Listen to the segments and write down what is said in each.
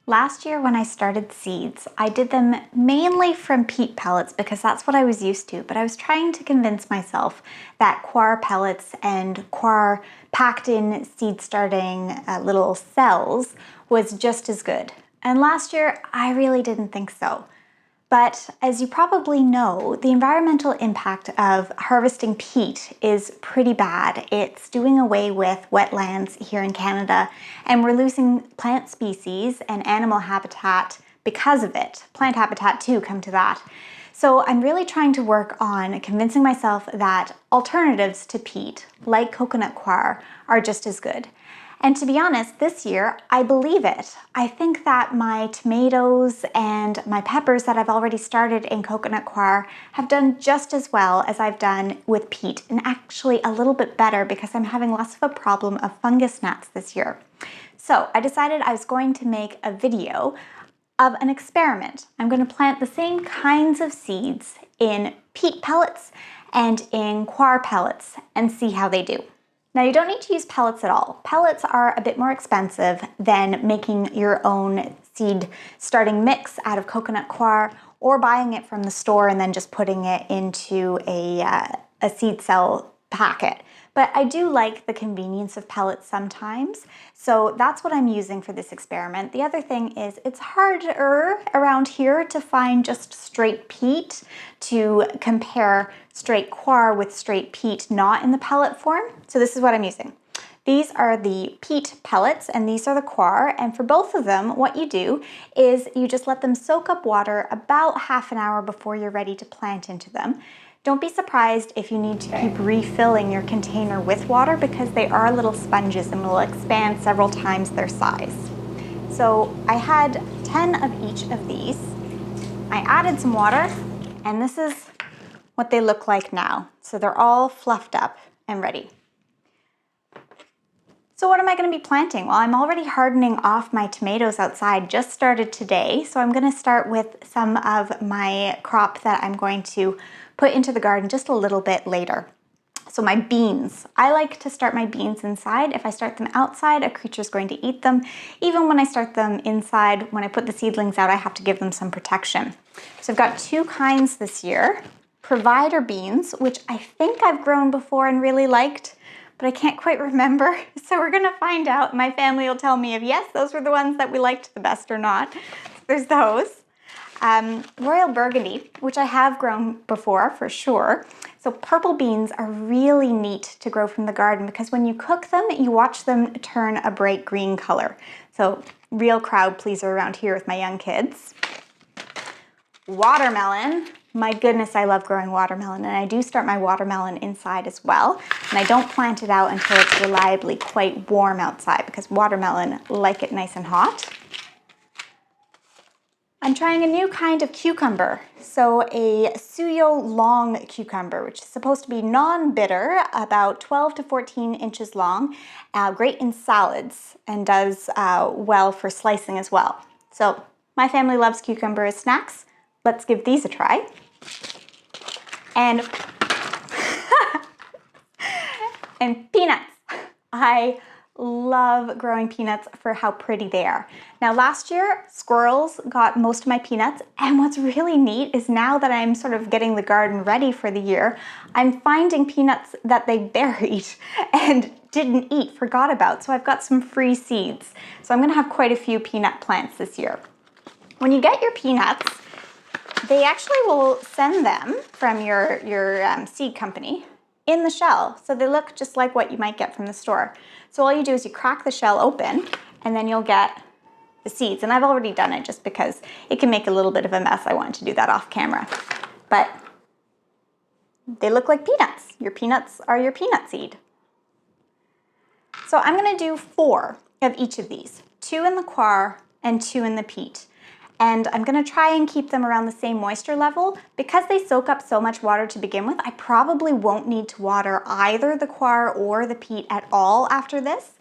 Last year when I started seeds, I did them mainly from peat pellets because that's what I was used to, but I was trying to convince myself that coir pellets and coir packed in seed starting little cells was just as good. And last year, I really didn't think so. But as you probably know, the environmental impact of harvesting peat is pretty bad. It's doing away with wetlands here in Canada, and we're losing plant species and animal habitat because of it. Plant habitat too, come to that. So I'm really trying to work on convincing myself that alternatives to peat, like coconut coir, are just as good. And to be honest, this year, I believe it. I think that my tomatoes and my peppers that I've already started in coconut coir have done just as well as I've done with peat, and actually a little bit better because I'm having less of a problem of fungus gnats this year. So I decided I was going to make a video of an experiment. I'm going to plant the same kinds of seeds in peat pellets and in coir pellets and see how they do. Now you don't need to use pellets at all. Pellets are a bit more expensive than making your own seed starting mix out of coconut coir or buying it from the store and then just putting it into a seed cell packet. But I do like the convenience of pellets sometimes, so that's what I'm using for this experiment. The other thing is it's harder around here to find just straight peat to compare straight coir with straight peat not in the pellet form. So this is what I'm using. These are the peat pellets and these are the coir, and for both of them what you do is you just let them soak up water about half an hour before you're ready to plant into them. Don't be surprised if you need to keep refilling your container with water because they are little sponges and will expand several times their size. So I had 10 of each of these. I added some water and this is what they look like now. So they're all fluffed up and ready. So what am I going to be planting? Well, I'm already hardening off my tomatoes outside, just started today. So I'm going to start with some of my crop that I'm going to put into the garden just a little bit later. So my beans. I like to start my beans inside. If I start them outside, a creature's going to eat them. Even when I start them inside, when I put the seedlings out, I have to give them some protection. So I've got two kinds this year. Provider beans, which I think I've grown before and really liked, but I can't quite remember. So we're gonna find out. My family will tell me if yes, those were the ones that we liked the best or not. There's those. Royal Burgundy, which I have grown before for sure. So purple beans are really neat to grow from the garden because when you cook them, you watch them turn a bright green color. So real crowd pleaser around here with my young kids. Watermelon. My goodness, I love growing watermelon, and I do start my watermelon inside as well. And I don't plant it out until it's reliably quite warm outside because watermelon like it nice and hot. I'm trying a new kind of cucumber, so a Suyo long cucumber, which is supposed to be non-bitter, about 12 to 14 inches long, great in salads, and does well for slicing as well. So my family loves cucumber as snacks. Let's give these a try. And, and peanuts. I love growing peanuts for how pretty they are. Now last year, squirrels got most of my peanuts, and what's really neat is now that I'm sort of getting the garden ready for the year, I'm finding peanuts that they buried and didn't eat, forgot about, so I've got some free seeds. So I'm gonna have quite a few peanut plants this year. When you get your peanuts, they actually will send them from your seed company in the shell. So they look just like what you might get from the store. So all you do is you crack the shell open and then you'll get the seeds. And I've already done it just because it can make a little bit of a mess. I wanted to do that off camera. But they look like peanuts. Your peanuts are your peanut seed. So I'm gonna do 4 of each of these, 2 in the coir and 2 in the peat. And I'm gonna try and keep them around the same moisture level. Because they soak up so much water to begin with, I probably won't need to water either the coir or the peat at all after this.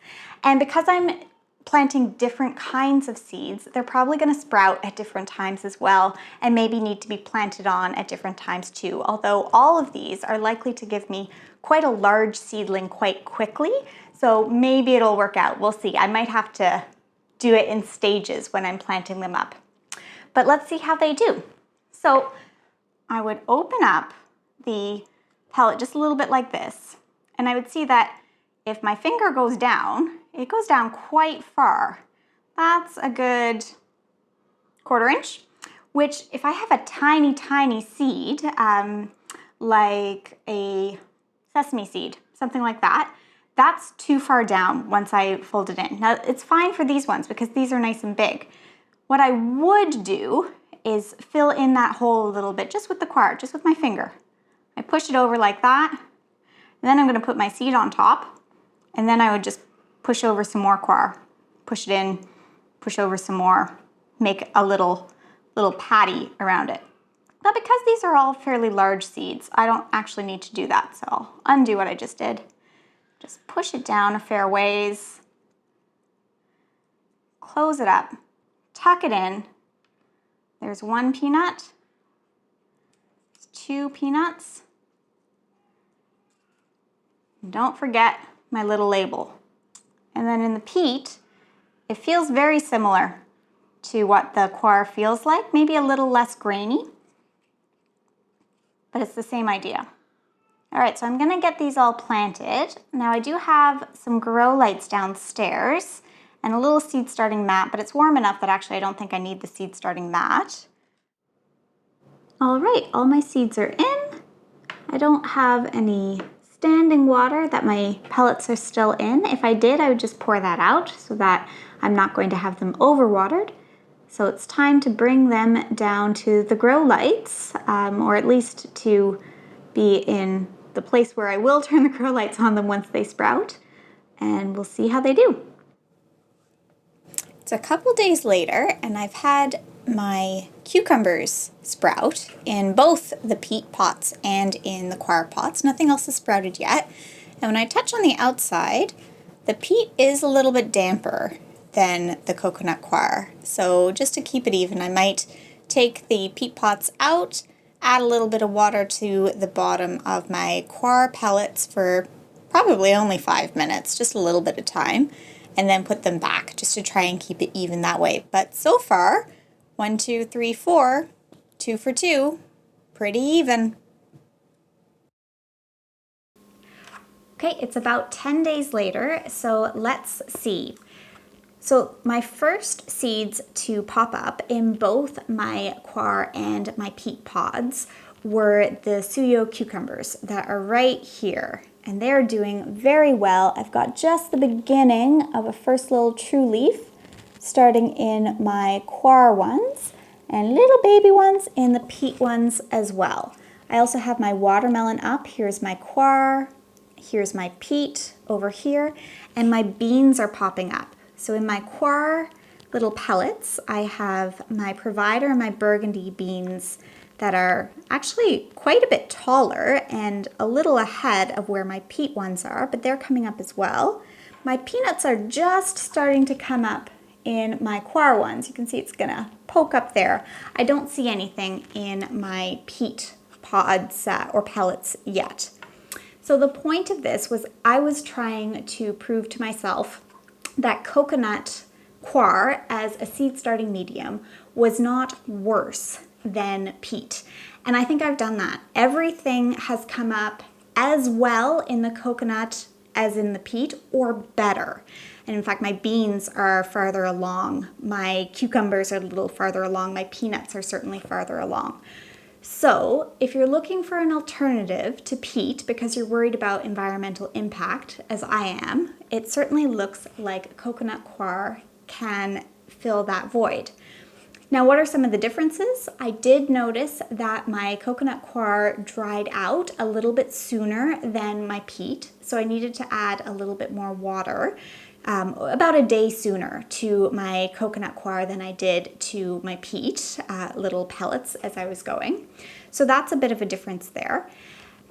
And because I'm planting different kinds of seeds, they're probably gonna sprout at different times as well, and maybe need to be planted on at different times too. Although all of these are likely to give me quite a large seedling quite quickly, so maybe it'll work out. We'll see. I might have to do it in stages when I'm planting them up. But let's see how they do. So I would open up the pellet just a little bit like this, and I would see that if my finger goes down, it goes down quite far. That's a good 1/4 inch, which if I have a tiny, tiny seed, like a sesame seed, something like that, that's too far down once I fold it in. Now, it's fine for these ones because these are nice and big. What I would do is fill in that hole a little bit just with the coir, just with my finger. I push it over like that. Then I'm going to put my seed on top, and then I would just push over some more coir. Push it in, push over some more, make a little patty around it. But because these are all fairly large seeds, I don't actually need to do that, so I'll undo what I just did. Just push it down a fair ways, close it up, tuck it in. There's 1 peanut, 2 peanuts. Don't forget my little label. And then in the peat, it feels very similar to what the coir feels like, maybe a little less grainy, but it's the same idea. All right, so I'm gonna get these all planted. Now I do have some grow lights downstairs and a little seed starting mat, but it's warm enough that actually I don't think I need the seed starting mat. All right, all my seeds are in. I don't have any standing water that my pellets are still in. If I did, I would just pour that out so that I'm not going to have them overwatered. So it's time to bring them down to the grow lights, or at least to be in the place where I will turn the grow lights on them once they sprout, and we'll see how they do. It's a couple days later, and I've had my cucumbers sprout in both the peat pots and in the coir pots. Nothing else has sprouted yet. And when I touch on the outside, the peat is a little bit damper than the coconut coir. So just to keep it even, I might take the peat pots out, add a little bit of water to the bottom of my coir pellets for probably only 5 minutes, just a little bit of time, and then put them back just to try and keep it even that way. But so far, 1, 2, 3, 4, 2 for 2, pretty even. Okay, it's about 10 days later, so let's see. So my first seeds to pop up in both my coir and my peat pods were the suyo cucumbers that are right here. And they're doing very well. I've got just the beginning of a first little true leaf starting in my coir ones and little baby ones in the peat ones as well. I also have my watermelon up. Here's my coir, here's my peat over here, and my beans are popping up. So in my coir little pellets, I have my provider and my burgundy beans that are actually quite a bit taller and a little ahead of where my peat ones are, but they're coming up as well. My peanuts are just starting to come up in my coir ones. You can see it's gonna poke up there. I don't see anything in my peat pods or pellets yet. So the point of this was I was trying to prove to myself that coconut coir as a seed starting medium was not worse than peat. And I think I've done that. Everything has come up as well in the coconut as in the peat, or better. And in fact, my beans are farther along, my cucumbers are a little farther along, my peanuts are certainly farther along. So if you're looking for an alternative to peat because you're worried about environmental impact, as I am, it certainly looks like coconut coir can fill that void. Now, what are some of the differences? I did notice that my coconut coir dried out a little bit sooner than my peat, so I needed to add a little bit more water, about a day sooner to my coconut coir than I did to my peat, little pellets as I was going. So that's a bit of a difference there.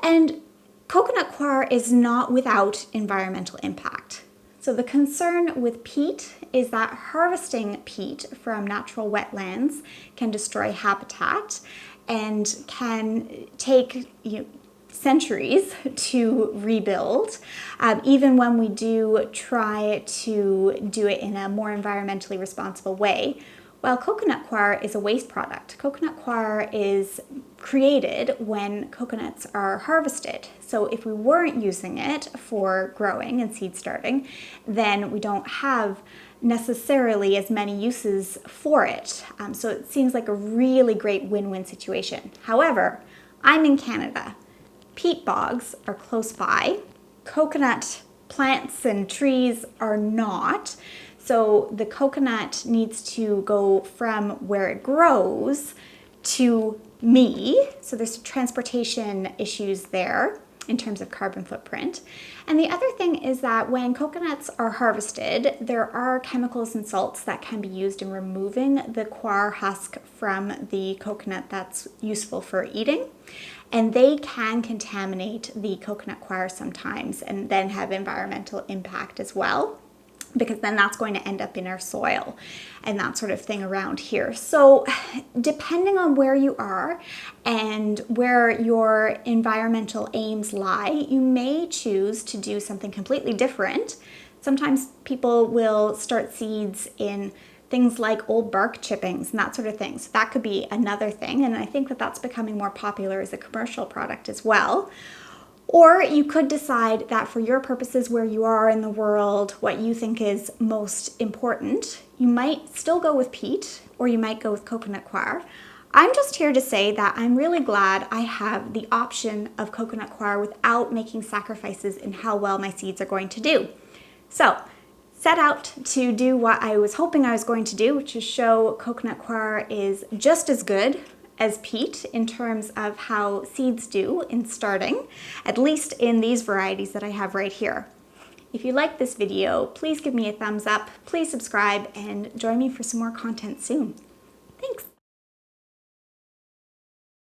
And coconut coir is not without environmental impact. So the concern with peat is that harvesting peat from natural wetlands can destroy habitat and can take centuries to rebuild, even when we do try to do it in a more environmentally responsible way. Well, coconut coir is a waste product. Coconut coir is created when coconuts are harvested. So if we weren't using it for growing and seed starting, then we don't have necessarily as many uses for it. So it seems like a really great win-win situation. However, I'm in Canada. Peat bogs are close by. Coconut plants and trees are not. So the coconut needs to go from where it grows to me. So there's transportation issues there in terms of carbon footprint. And the other thing is that when coconuts are harvested, there are chemicals and salts that can be used in removing the coir husk from the coconut that's useful for eating. And they can contaminate the coconut coir sometimes and then have environmental impact as well, because then that's going to end up in our soil and that sort of thing around here. So depending on where you are and where your environmental aims lie, you may choose to do something completely different. Sometimes people will start seeds in things like old bark chippings and that sort of thing. So that could be another thing. And I think that that's becoming more popular as a commercial product as well. Or you could decide that for your purposes, where you are in the world, what you think is most important, you might still go with peat, or you might go with coconut coir. I'm just here to say that I'm really glad I have the option of coconut coir without making sacrifices in how well my seeds are going to do. So set out to do what I was hoping I was going to do, which is show coconut coir is just as good as peat in terms of how seeds do in starting, at least in these varieties that I have right here. If you like this video, please give me a thumbs up, please subscribe, and join me for some more content soon.